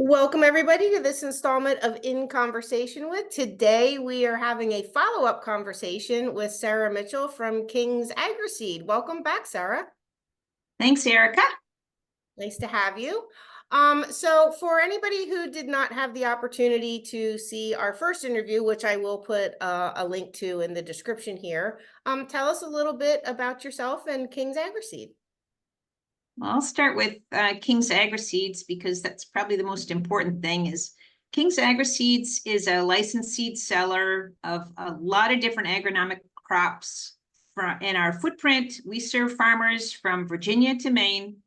Welcome everybody to this installment of In Conversation With. Today we are having a follow-up conversation with Sarah Mitchell from King's Agri-Seed. Welcome back, Sarah. Thanks, Erica. Nice to have you. So for anybody who did not have the opportunity to see our first interview, which I will put a link to in the description here, tell us a little bit about yourself and King's Agri-Seed. Well, I'll start with King's Agri-Seeds because that's probably the most important thing. Is King's Agri-Seeds is a licensed seed seller of a lot of different agronomic crops. In our footprint, we serve farmers from Virginia to Maine.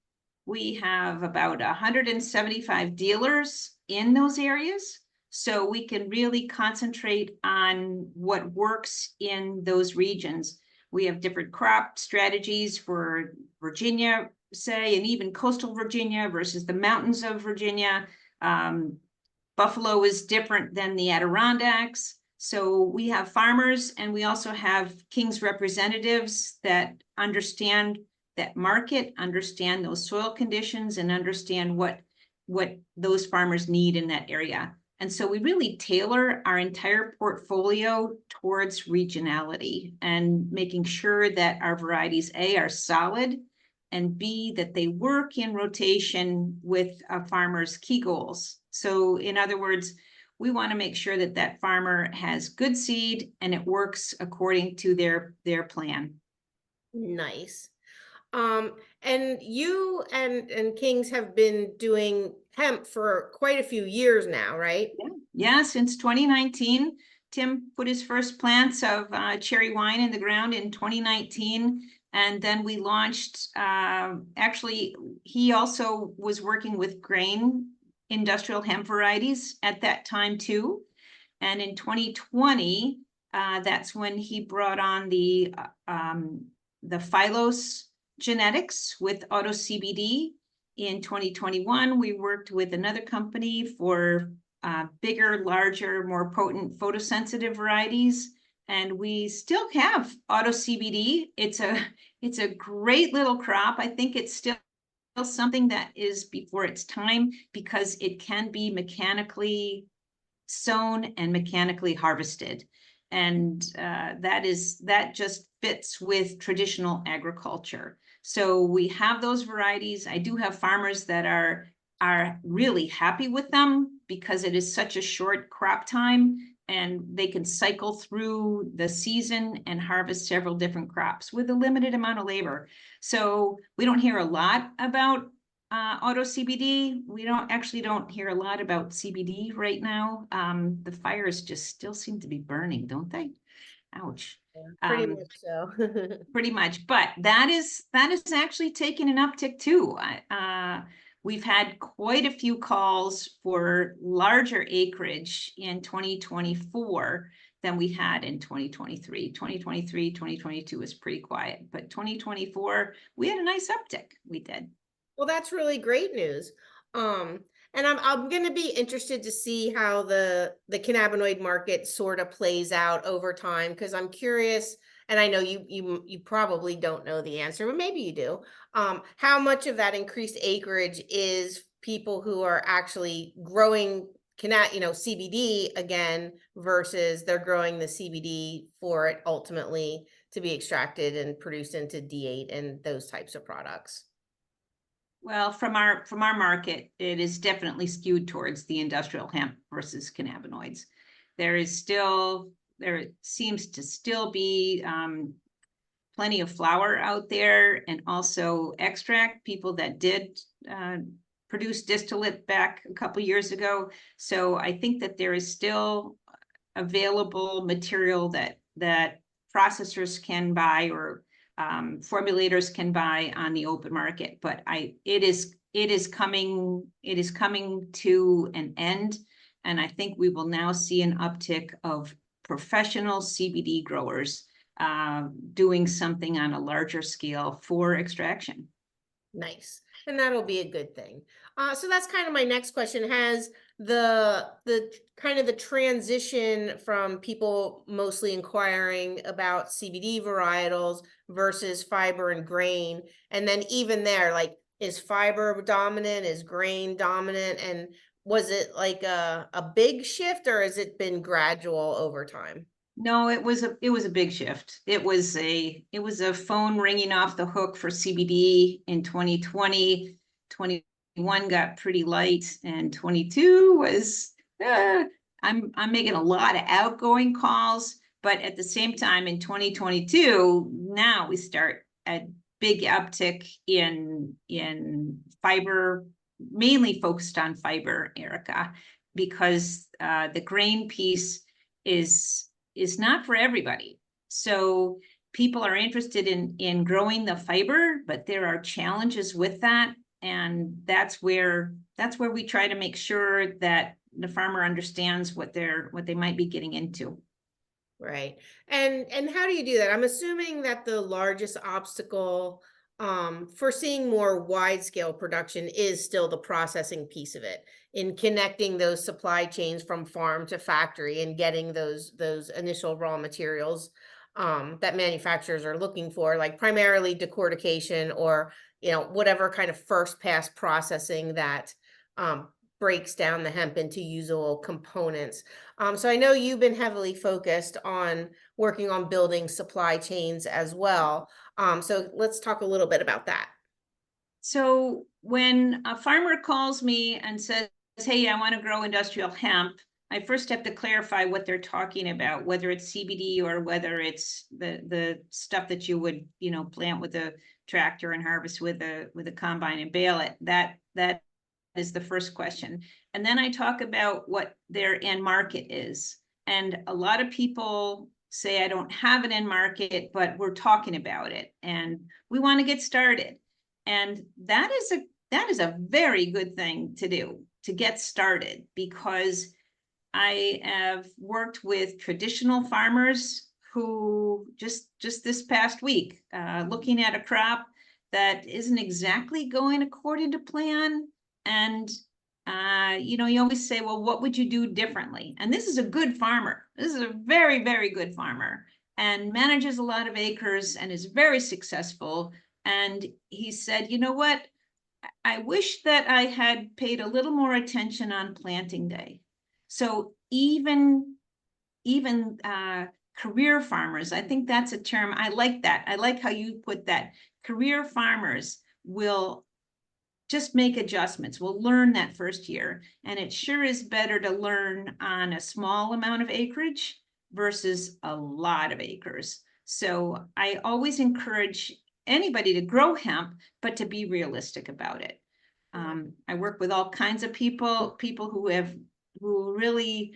We have about 175 dealers in those areas, so we can really concentrate on what works in those regions. We have different crop strategies for Virginia, say, and even coastal Virginia versus the mountains of Virginia. Buffalo is different than the Adirondacks. So we have farmers, and we also have King's representatives that understand that market, understand those soil conditions, and understand what those farmers need in that area. And so we really tailor our entire portfolio towards regionality and making sure that our varieties, A, are solid, and B, that they work in rotation with a farmer's key goals. So in other words, we want to make sure that that farmer has good seed and it works according to their plan. Nice. And you and King's have been doing hemp for quite a few years now, right? Yeah, since 2019. Tim put his first plants of cherry wine in the ground in 2019. And then we launched, actually, he also was working with grain industrial hemp varieties at that time too. And in 2020, that's when he brought on the phylos genetics with auto CBD. In 2021, we worked with another company for bigger, larger, more potent photosensitive varieties. And we still have auto CBD. It's a great little crop. I think it's still something that is before its time because it can be mechanically sown and mechanically harvested. And that just fits with traditional agriculture. So we have those varieties. I do have farmers that are really happy with them because it is such a short crop time, and they can cycle through the season and harvest several different crops with a limited amount of labor. So we don't hear a lot about auto CBD. We don't hear a lot about CBD right now. The fires just still seem to be burning, don't they? Ouch. Pretty much so. Pretty much, but that is actually taking an uptick too. We've had quite a few calls for larger acreage in 2024 than we had in 2023. 2022 was pretty quiet, but 2024, we had a nice uptick. We did. Well, that's really great news. And I'm going to be interested to see how the cannabinoid market sort of plays out over time, because I'm curious, and I know you probably don't know the answer, but maybe you do. How much of that increased acreage is people who are actually growing CBD again versus they're growing the CBD for it ultimately to be extracted and produced into D8 and those types of products? Well, from our market, it is definitely skewed towards the industrial hemp versus cannabinoids. There seems to still be plenty of flower out there, and also extract, people that did produce distillate back a couple years ago. So I think that there is still available material that processors can buy, or formulators can buy on the open market, but it is coming to an end, and I think we will now see an uptick of professional CBD growers doing something on a larger scale for extraction. Nice. And that'll be a good thing. So that's kind of my next question. Has the kind of the transition from people mostly inquiring about CBD varietals versus fiber and grain, and then even there, like, is fiber dominant, is grain dominant, and Was it like a big shift, or has it been gradual over time? No, it was a big shift. It was a phone ringing off the hook for CBD in 2020. 21 got pretty light, and 22 was I'm making a lot of outgoing calls, but at the same time in 2022, now we start a big uptick in fiber, mainly focused on fiber, Erica, because the grain piece is not for everybody. So people are interested in growing the fiber, but there are challenges with that. And that's where we try to make sure that the farmer understands what they might be getting into. Right. And how do you do that? I'm assuming that the largest obstacle for seeing more wide scale production is still the processing piece of it, in connecting those supply chains from farm to factory and getting those initial raw materials that manufacturers are looking for, like primarily decortication, or whatever kind of first pass processing that um, breaks down the hemp into usable components. So I know you've been heavily focused on working on building supply chains as well. So let's talk a little bit about that. So when a farmer calls me and says, hey, I want to grow industrial hemp, I first have to clarify what they're talking about, whether it's CBD or whether it's the stuff that you would, plant with a tractor and harvest with a combine and bale it. That is the first question. And then I talk about what their end market is. And a lot of people say, I don't have an end market, but we're talking about it and we want to get started. And that is a very good thing to do, to get started, because I have worked with traditional farmers who just this past week, looking at a crop that isn't exactly going according to plan. And you always say, well, what would you do differently? And this is a good farmer. This is a very, very good farmer, and manages a lot of acres and is very successful. And he said, you know what? I wish that I had paid a little more attention on planting day. So even career farmers, I think that's a term. I like that. I like how you put that. Career farmers will just make adjustments. We'll learn that first year. And it sure is better to learn on a small amount of acreage versus a lot of acres. So I always encourage anybody to grow hemp, but to be realistic about it. I work with all kinds of people who really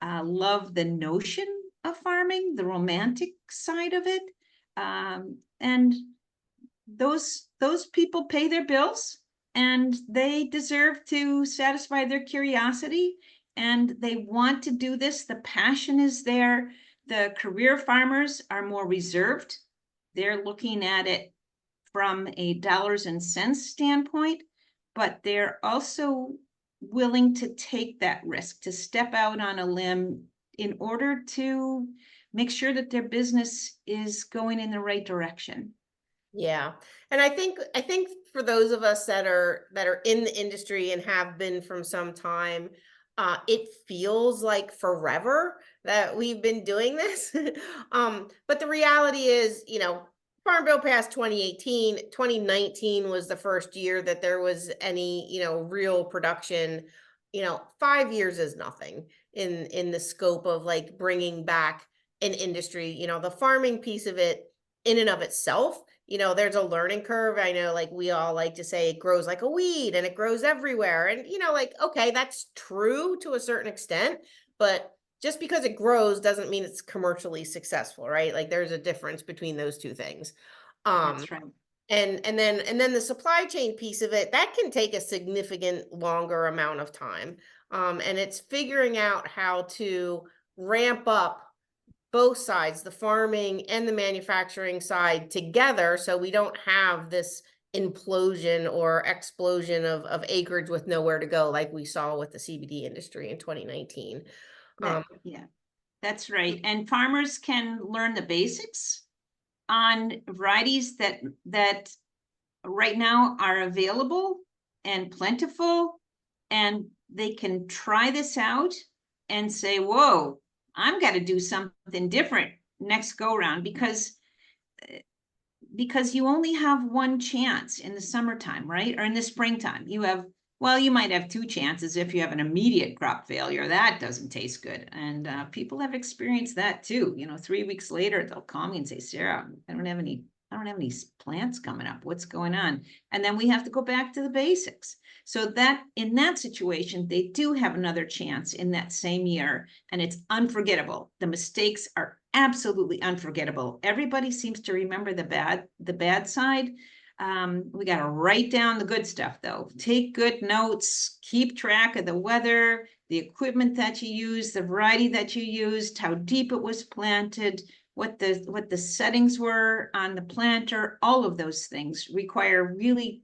love the notion of farming, the romantic side of it. And those people pay their bills, and they deserve to satisfy their curiosity, and they want to do this. The passion is there. The career farmers are more reserved. They're looking at it from a dollars and cents standpoint, but they're also willing to take that risk, to step out on a limb in order to make sure that their business is going in the right direction. Yeah. And I think for those of us that are in the industry and have been from some time, it feels like forever that we've been doing this. But the reality is, Farm Bill passed 2018. 2019 was the first year that there was any, real production. 5 years is nothing in the scope of like bringing back an industry. The farming piece of it in and of itself, there's a learning curve. I know, like, we all like to say it grows like a weed and it grows everywhere. And, like, okay, that's true to a certain extent, but just because it grows doesn't mean it's commercially successful, right? Like, there's a difference between those two things. Um, That's right. and then the supply chain piece of it, that can take a significant longer amount of time. And it's figuring out how to ramp up both sides, the farming and the manufacturing side together, so we don't have this implosion or explosion of acreage with nowhere to go like we saw with the CBD industry in 2019. Um, Yeah, that's right. And farmers can learn the basics on varieties that right now are available and plentiful and they can try this out and say, whoa, I'm got to do something different next go round, because you only have one chance in the summertime, right? Or in the springtime. You have, well, you might have two chances if you have an immediate crop failure. That doesn't taste good. And people have experienced that too. 3 weeks later, they'll call me and say, Sarah, I don't have any plants coming up. What's going on? And then we have to go back to the basics. So that in that situation, they do have another chance in that same year, and it's unforgettable. The mistakes are absolutely unforgettable. Everybody seems to remember the bad side. We got to write down the good stuff though. Take good notes, keep track of the weather, the equipment that you use, the variety that you used, how deep it was planted, what the settings were on the planter. All of those things require really,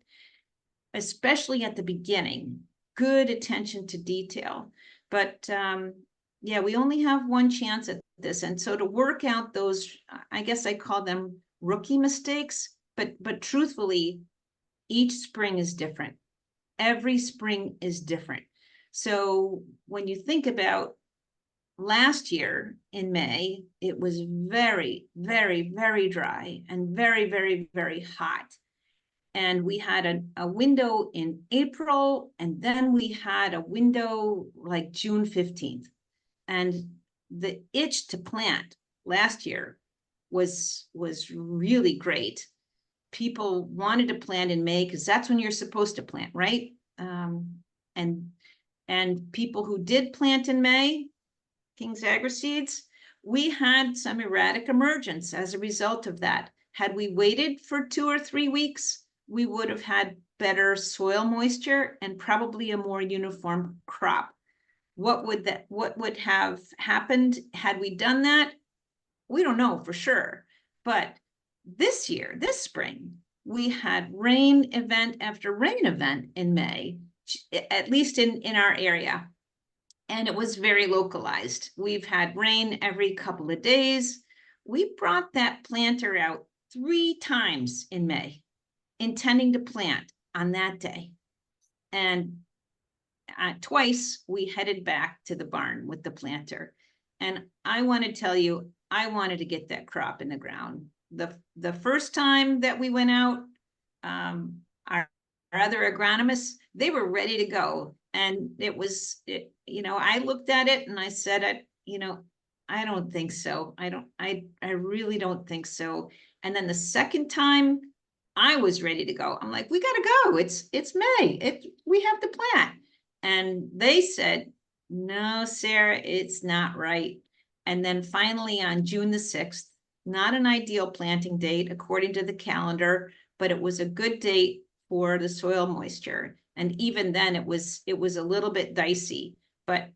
especially at the beginning, good attention to detail. But yeah, we only have one chance at this. And so to work out those, I guess I call them rookie mistakes, but truthfully, each spring is different. Every spring is different. So when you think about last year in May, it was very, very, very dry and very, very, very hot. And we had a window in April, and then we had a window like June 15th. And the itch to plant last year was really great. People wanted to plant in May because that's when you're supposed to plant, right? And people who did plant in May, King's Agra seeds, we had some erratic emergence as a result of that. Had we waited for 2 or 3 weeks, we would have had better soil moisture and probably a more uniform crop. What would have happened had we done that? We don't know for sure. But this year, this spring, we had rain event after rain event in May, at least in our area. And it was very localized. We've had rain every couple of days. We brought that planter out 3 times in May, intending to plant on that day. And twice we headed back to the barn with the planter. And I want to tell you, I wanted to get that crop in the ground. The first time that we went out, our other agronomists, they were ready to go. And I looked at it and I said, I don't think so. I really don't think so. And then the second time I was ready to go, I'm like, we got to go. It's May. We have to plant. And they said, no, Sarah, it's not right. And then finally on June the 6th, not an ideal planting date according to the calendar, but it was a good date for the soil moisture. And even then it was a little bit dicey, but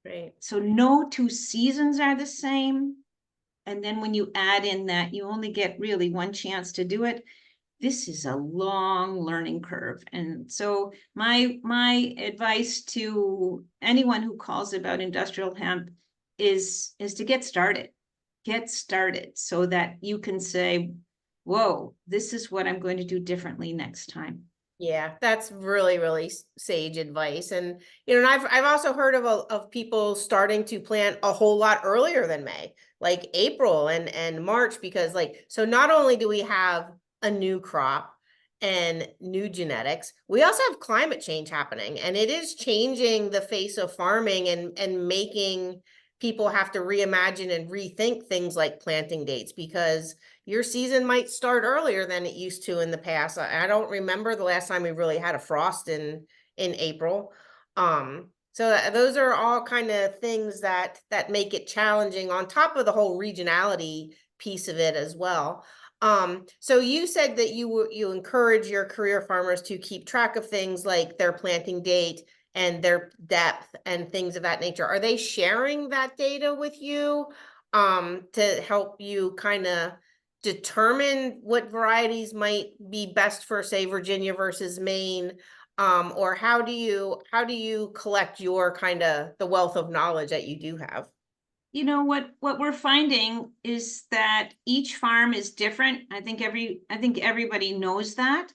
Right. So no 2 seasons are the same. And then when you add in that you only get really one chance to do it, this is a long learning curve. And so my advice to anyone who calls about industrial hemp is to get started so that you can say, whoa, this is what I'm going to do differently next time. Yeah, that's really, really sage advice. And and I've also heard of people starting to plant a whole lot earlier than May, like April and March, because so not only do we have a new crop and new genetics, we also have climate change happening, and it is changing the face of farming and making people have to reimagine and rethink things like planting dates, because your season might start earlier than it used to in the past. I don't remember the last time we really had a frost in April. So those are all kind of things that make it challenging, on top of the whole regionality piece of it as well. So you said that you encourage your career farmers to keep track of things like their planting date and their depth and things of that nature. Are they sharing that data with you to help you kind of determine what varieties might be best for, say, Virginia versus Maine? Or how do you collect your kind of the wealth of knowledge that you do have? What we're finding is that each farm is different. I think everybody knows that.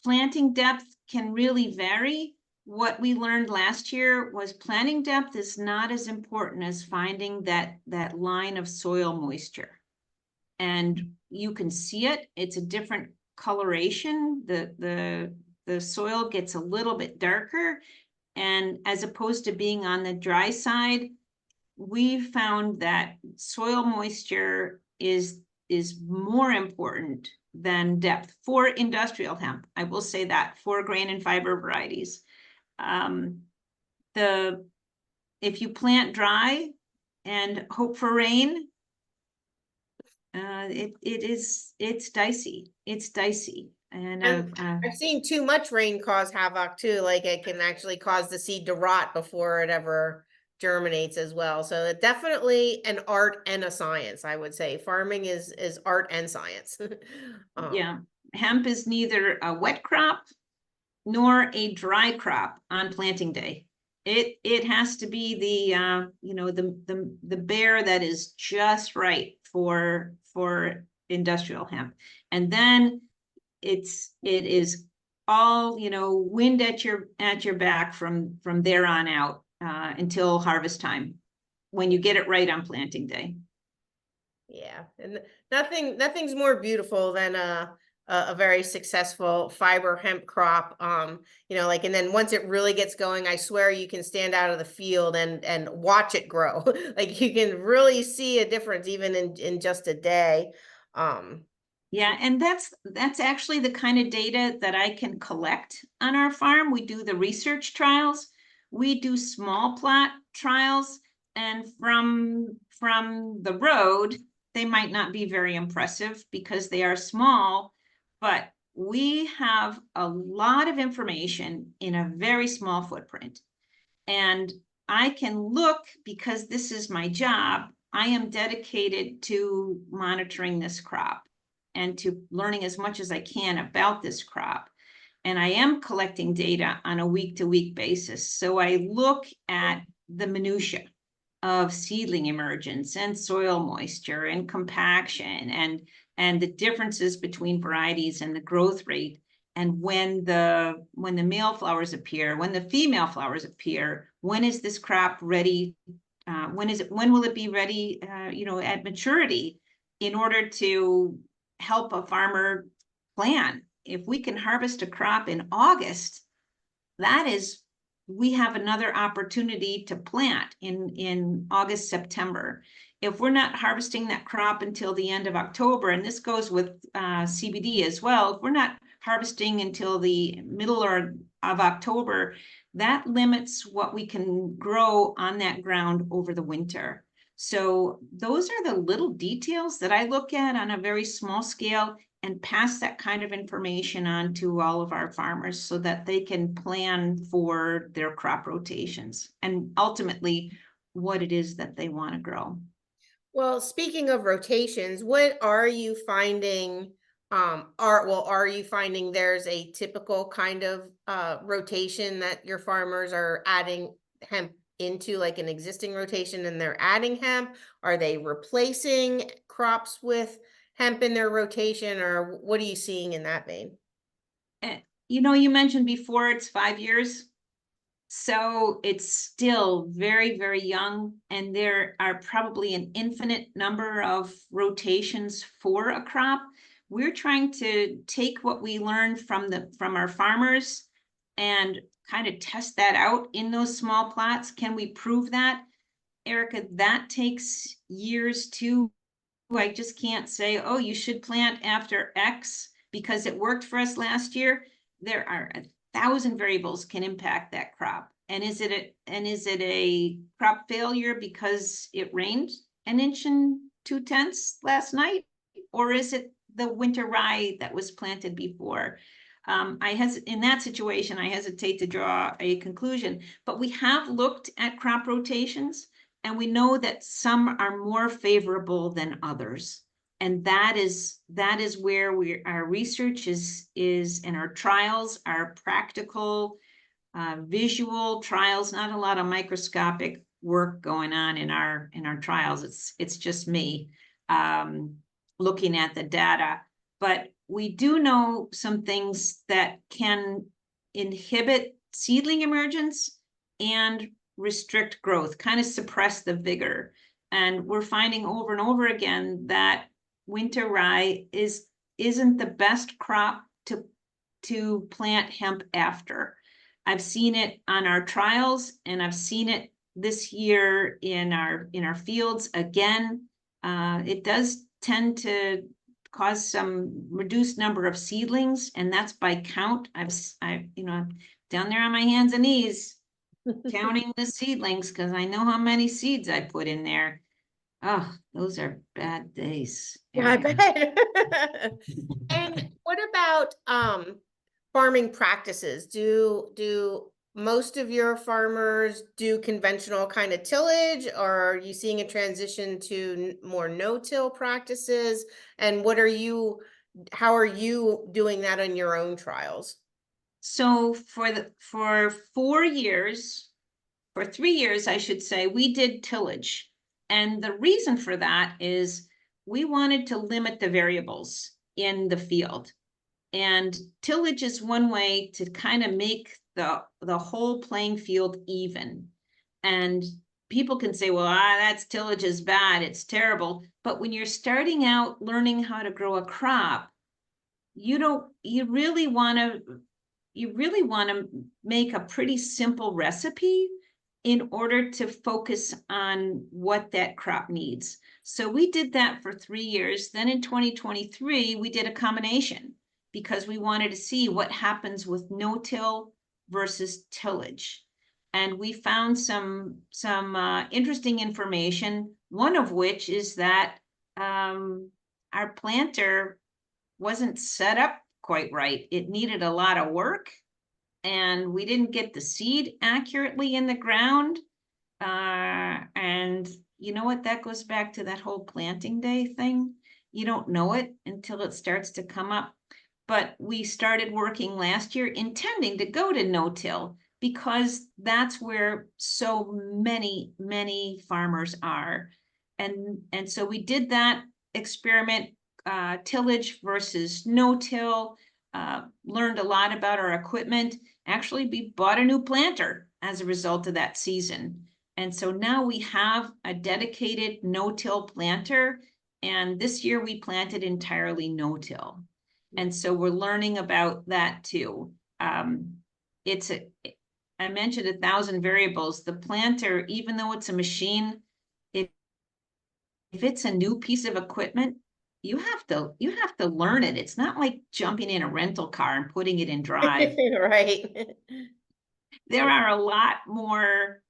planting depth can really vary. What we learned last year was planting depth is not as important as finding that line of soil moisture. And you can see it. It's a different coloration. The soil gets a little bit darker. And as opposed to being on the dry side, we found that soil moisture is more important than depth for industrial hemp. I will say that for grain and fiber varieties. If you plant dry and hope for rain, it's dicey. It's dicey. And I've seen too much rain cause havoc too. Like it can actually cause the seed to rot before it ever germinates as well. So it definitely an art and a science, I would say. Farming is art and science. Yeah, hemp is neither a wet crop nor a dry crop on planting day. It has to be the bear that is just right for industrial hemp. And then it is all, wind at your back from there on out until harvest time, when you get it right on planting day. Yeah, and nothing's more beautiful than a very successful fiber hemp crop. Like, and then once it really gets going, I swear you can stand out of the field and watch it grow. Like you can really see a difference even in just a day. Yeah, and that's actually the kind of data that I can collect on our farm. We do the research trials. We do small plot trials, and from the road, they might not be very impressive because they are small, but we have a lot of information in a very small footprint. And I can look, because this is my job, I am dedicated to monitoring this crop and to learning as much as I can about this crop. And I am collecting data on a week-to-week basis. So I look at the minutia of seedling emergence and soil moisture and compaction and the differences between varieties and the growth rate. And when the male flowers appear, when the female flowers appear, when is this crop ready? When will it be ready, at maturity, in order to help a farmer plan? If we can harvest a crop in August, we have another opportunity to plant in August, September. If we're not harvesting that crop until the end of October, and this goes with CBD as well, if we're not harvesting until the middle of October, that limits what we can grow on that ground over the winter. So those are the little details that I look at on a very small scale and pass that kind of information on to all of our farmers so that they can plan for their crop rotations and ultimately what it is that they want to grow. Well, speaking of rotations, what are you finding? Are you finding there's a typical kind of rotation that your farmers are adding hemp into, like an existing rotation, and they're adding hemp? Are they replacing crops with hemp in their rotation, or what are you seeing in that vein? You mentioned before it's 5 years. So it's still very, very young, and there are probably an infinite number of rotations for a crop. We're trying to take what we learned from our farmers and kind of test that out in those small plots. Can we prove that? Erica, that takes years too. I just can't say, oh, you should plant after X because it worked for us last year. There are 1,000 variables can impact that crop. And is it a crop failure because it rained 1 2/10 inches last night? Or is it the winter rye that was planted before? In that situation, I hesitate to draw a conclusion, but we have looked at crop rotations, and we know that some are more favorable than others. And that is where our research is and our trials are practical, visual trials, not a lot of microscopic work going on in our trials. It's just me looking at the data. But we do know some things that can inhibit seedling emergence and restrict growth, kind of suppress the vigor. And we're finding over and over again that winter rye isn't the best crop to plant hemp after. I've seen it on our trials, and I've seen it this year in our fields again. It does tend to cause some reduced number of seedlings, and that's by count. I down there on my hands and knees counting the seedlings because I know how many seeds I put in there. Oh, those are bad days. I bet. And what about farming practices? Do most of your farmers do conventional kind of tillage, or are you seeing a transition to more no-till practices? And how are you doing that on your own trials? So for 4 years, for 3 years, I should say, we did tillage. And the reason for that is we wanted to limit the variables in the field. And tillage is one way to kind of make the whole playing field even. And people can say, well, that's tillage is bad, it's terrible. But when you're starting out learning how to grow a crop, you really want to make a pretty simple recipe in order to focus on what that crop needs. So we did that for 3 years. Then in 2023, we did a combination because we wanted to see what happens with no-till versus tillage. And we found some interesting information, one of which is that our planter wasn't set up quite right. It needed a lot of work, and we didn't get the seed accurately in the ground. And you know what? That goes back to that whole planting day thing. You don't know it until it starts to come up. But we started working last year intending to go to no-till because that's where so many farmers are. And so we did that experiment, tillage versus no-till, learned a lot about our equipment. Actually, we bought a new planter as a result of that season. And so now we have a dedicated no-till planter. And this year we planted entirely no-till. And so we're learning about that too. I mentioned 1,000 variables. The planter, even though it's a machine, if it's a new piece of equipment, you have to learn it. It's not like jumping in a rental car and putting it in drive. Right. There are a lot more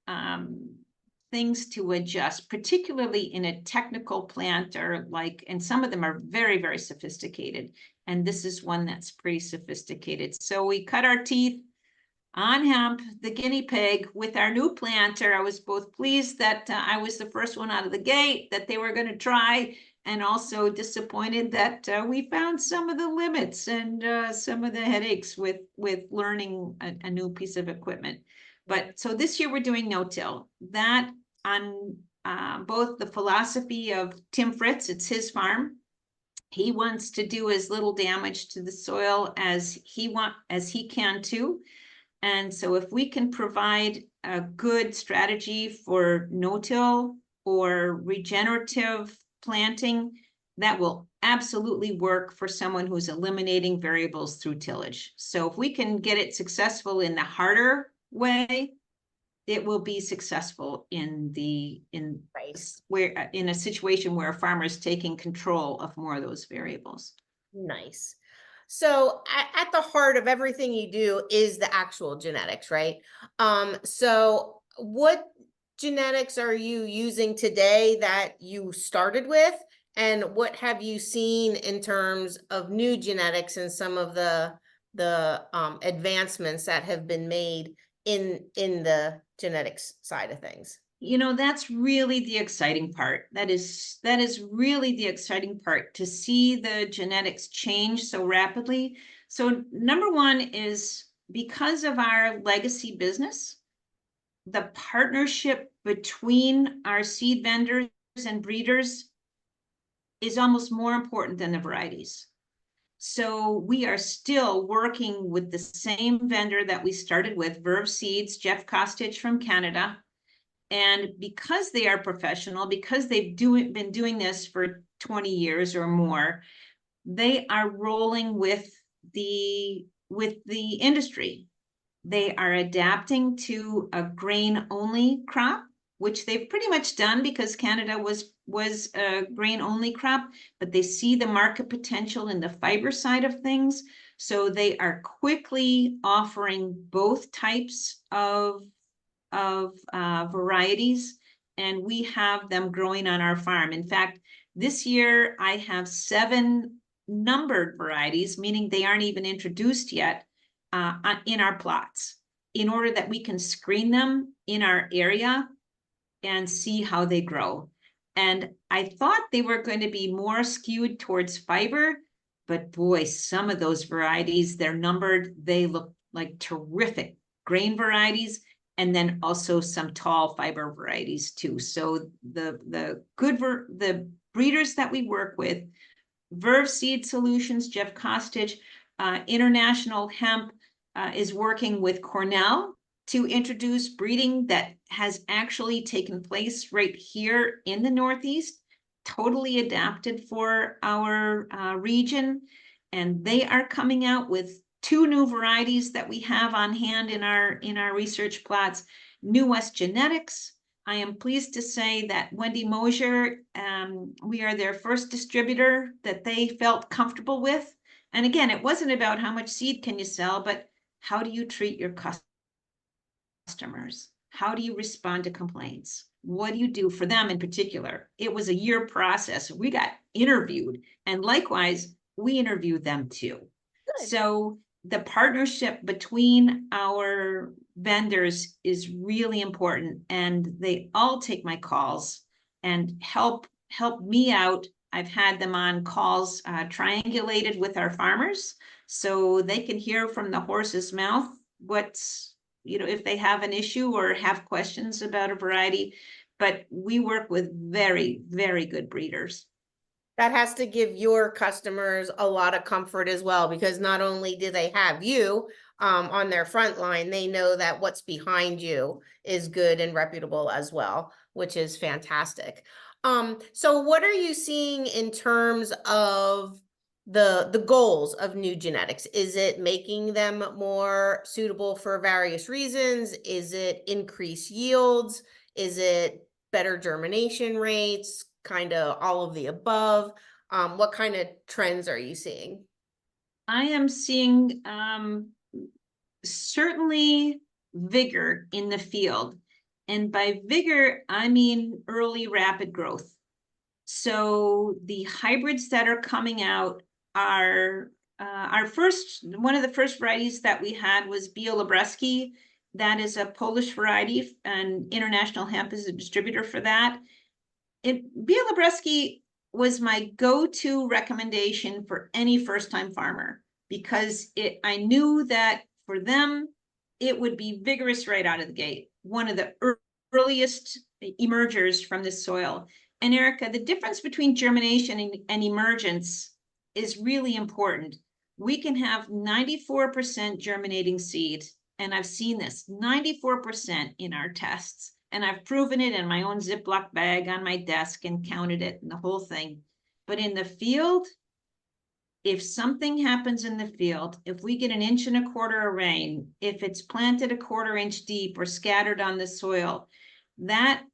things to adjust, particularly in a technical planter, and some of them are very sophisticated. And this is one that's pretty sophisticated. So we cut our teeth on hemp, the guinea pig, with our new planter. I was both pleased that I was the first one out of the gate that they were going to try, and also disappointed that we found some of the limits and some of the headaches with learning a new piece of equipment. But so this year we're doing no-till. That on both the philosophy of Tim Fritz, it's his farm. He wants to do as little damage to the soil as he can too. And so if we can provide a good strategy for no-till or regenerative planting, that will absolutely work for someone who's eliminating variables through tillage. So if we can get it successful in the harder way, it will be successful in a situation where a farmer is taking control of more of those variables. Nice. So at the heart of everything you do is the actual genetics, right? So what genetics are you using today that you started with? And what have you seen in terms of new genetics and some of the advancements that have been made in the genetics side of things? That's really the exciting part. That is really the exciting part, to see the genetics change so rapidly. So number one is, because of our legacy business, the partnership between our seed vendors and breeders is almost more important than the varieties. So we are still working with the same vendor that we started with, Verve Seeds, Jeff Costage from Canada. And because they are professional, because they've been doing this for 20 years or more, they are rolling with the industry. They are adapting to a grain only crop, which they've pretty much done because Canada was a grain only crop, but they see the market potential in the fiber side of things. So they are quickly offering both types of varieties, and we have them growing on our farm. In fact, this year I have 7 numbered varieties, meaning they aren't even introduced yet, in our plots, in order that we can screen them in our area and see how they grow. And I thought they were going to be more skewed towards fiber, but boy, some of those varieties, they're numbered, they look like terrific grain varieties, and then also some tall fiber varieties too. So the breeders that we work with, Verve Seed Solutions, Jeff Costage, International Hemp is working with Cornell to introduce breeding that has actually taken place right here in the Northeast, totally adapted for our region. And they are coming out with 2 new varieties that we have on hand in our research plots. New West Genetics. I am pleased to say that Wendy Mosier, we are their first distributor that they felt comfortable with. And again, it wasn't about how much seed can you sell, but how do you treat your customers? How do you respond to complaints? What do you do for them in particular? It was a year process. We got interviewed, and likewise, we interviewed them too. Good. So the partnership between our vendors is really important, and they all take my calls and help me out. I've had them on calls triangulated with our farmers, so they can hear from the horse's mouth what's, if they have an issue or have questions about a variety. But we work with very, very good breeders. That has to give your customers a lot of comfort as well, because not only do they have you on their front line, they know that what's behind you is good and reputable as well, which is fantastic. So what are you seeing in terms of the goals of new genetics? Is it making them more suitable for various reasons? Is it increased yields? Is it better germination rates? Kind of all of the above? What kind of trends are you seeing? I am seeing certainly vigor in the field. And by vigor, I mean early rapid growth. So the hybrids that are coming out are one of the first varieties that we had was Bielobreski. That is a Polish variety, and International Hemp is a distributor for that. Bielobreski was my go-to recommendation for any first-time farmer, because I knew that for them, it would be vigorous right out of the gate. One of the earliest emergers from the soil. And Erica, the difference between germination and emergence is really important. We can have 94% germinating seed, and I've seen this 94% in our tests. And I've proven it in my own Ziploc bag on my desk and counted it and the whole thing. But in the field, if something happens in the field, if we get 1.25 inches of rain, if it's planted 1/4 inch deep or scattered on the soil, that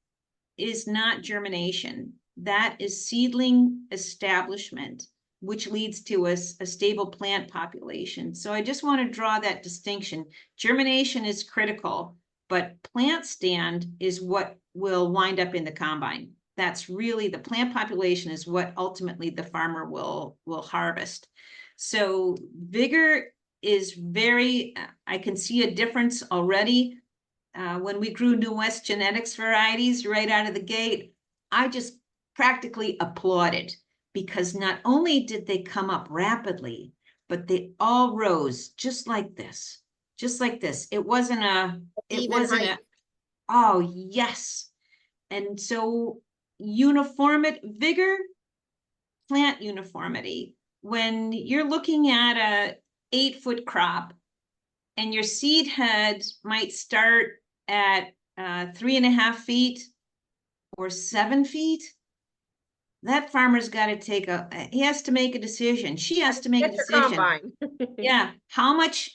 is not germination. That is seedling establishment, which leads to a stable plant population. So I just want to draw that distinction. Germination is critical, but plant stand is what will wind up in the combine. That's really the plant population is what ultimately the farmer will harvest. So vigor is very, I can see a difference already. When we grew New West Genetics varieties right out of the gate, I just practically applauded, because not only did they come up rapidly, but they all rose just like this. Just like this. It wasn't a, oh yes. And so vigor, plant uniformity, when you're looking at a 8-foot crop and your seed head might start at 3.5 feet or 7 feet, that farmer's got to he has to make a decision. She has to make a Get your decision. combine. Yeah. How much,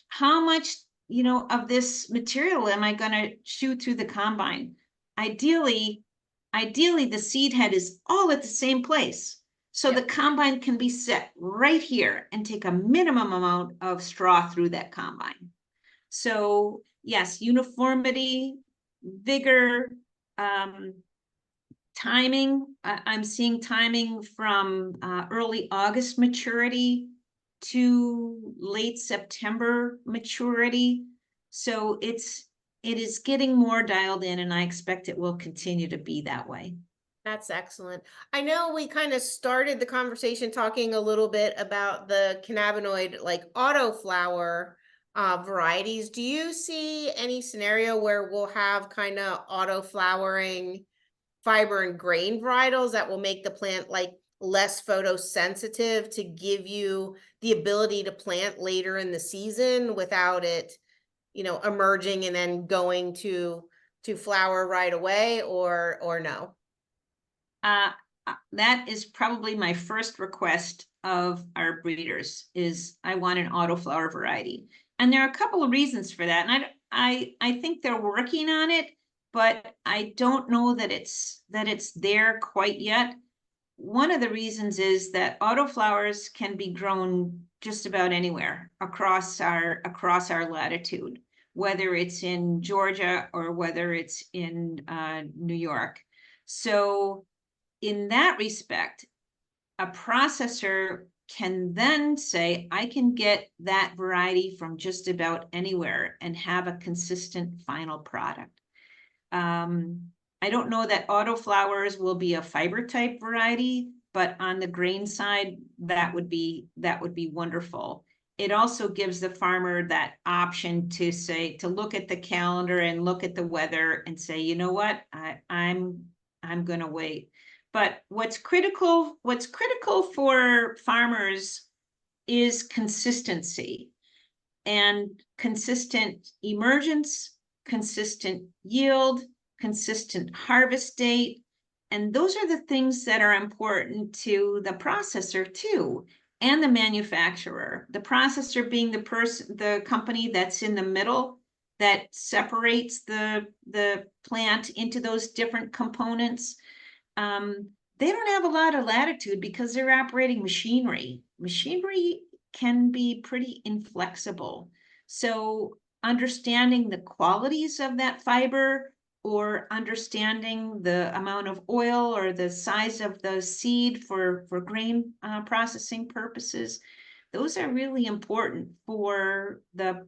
of this material am I going to shoot through the combine? Ideally, the seed head is all at the same place. So the Yep, combine can be set right here and take a minimum amount of straw through that combine. So yes, uniformity, vigor, um, timing. I'm seeing timing from early August maturity to late September maturity. So it is getting more dialed in, and I expect it will continue to be that way. that's excellent. I know we kind of started the conversation talking a little bit about the cannabinoid, like autoflower varieties. Do you see any scenario where we'll have kind of auto flowering fiber and grain varietals that will make the plant like less photosensitive to give you the ability to plant later in the season without it, emerging and then going to flower right away, or no? Uh, that is probably my first request of our breeders is I want an autoflower variety. And there are a couple of reasons for that. And I think they're working on it, but I don't know that it's there quite yet. One of the reasons is that autoflowers can be grown just about anywhere across our latitude, whether it's in Georgia or whether it's in New York. So in that respect, a processor can then say, I can get that variety from just about anywhere and have a consistent final product. I don't know that autoflowers will be a fiber type variety, but on the grain side, that would be wonderful. It also gives the farmer that option to say, to look at the calendar and look at the weather and say, you know what, I'm going to wait. But what's critical for farmers is consistency and consistent emergence, consistent yield, consistent harvest date. And those are the things that are important to the processor too, and the manufacturer. The processor being the company that's in the middle that separates the plant into those different components. They don't have a lot of latitude because they're operating machinery. Machinery can be pretty inflexible. So understanding the qualities of that fiber or understanding the amount of oil or the size of the seed for grain processing purposes, those are really important for the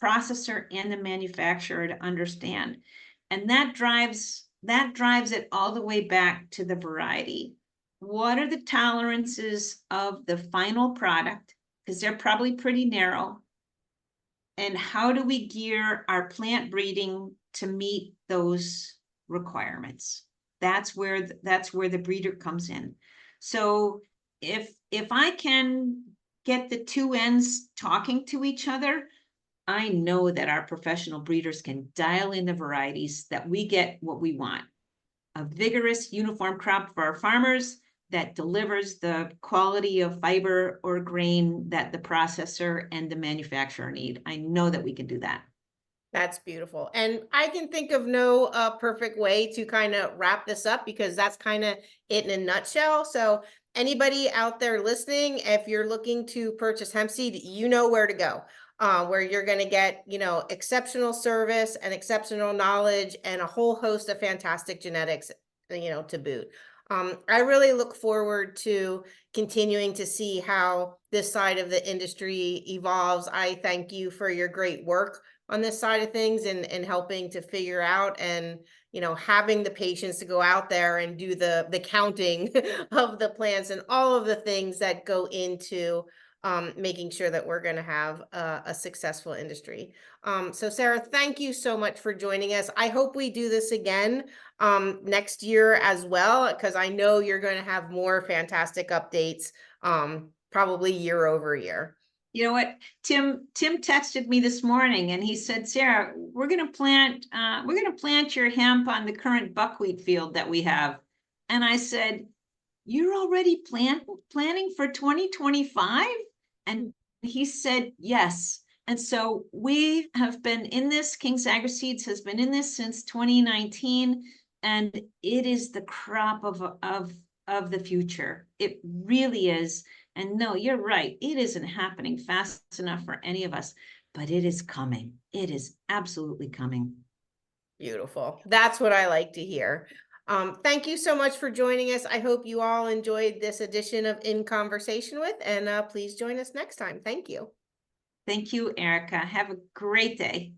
processor and the manufacturer to understand. And that drives it all the way back to the variety. What are the tolerances of the final product? Because they're probably pretty narrow. And how do we gear our plant breeding to meet those requirements? That's where the breeder comes in. So if I can get the two ends talking to each other, I know that our professional breeders can dial in the varieties that we get what we want. A vigorous, uniform crop for our farmers that delivers the quality of fiber or grain that the processor and the manufacturer need. I know that we can do that. That's beautiful. And I can think of no perfect way to kind of wrap this up because that's kind of it in a nutshell. So, anybody out there listening, if you're looking to purchase hemp seed, you know where to go, where you're going to get, exceptional service and exceptional knowledge and a whole host of fantastic genetics, to boot. I really look forward to continuing to see how this side of the industry evolves. I thank you for your great work on this side of things and helping to figure out and having the patience to go out there and do the counting of the plants and all of the things that go into making sure that we're going to have a successful industry. So Sarah, thank you so much for joining us. I hope we do this again next year as well, because I know you're going to have more fantastic updates probably year over year. You know what? Tim texted me this morning and he said, Sarah, we're gonna plant your hemp on the current buckwheat field that we have. And I said, you're already planning for 2025? And he said, yes. And so we have been in this, King's Agri Seeds has been in this since 2019, and it is the crop of the future. It really is. And no, you're right. It isn't happening fast enough for any of us, but it is coming. It is absolutely coming. Beautiful. That's what I like to hear. Thank you so much for joining us. I hope you all enjoyed this edition of In Conversation With, and please join us next time. Thank you. Thank you, Erica. Have a great day.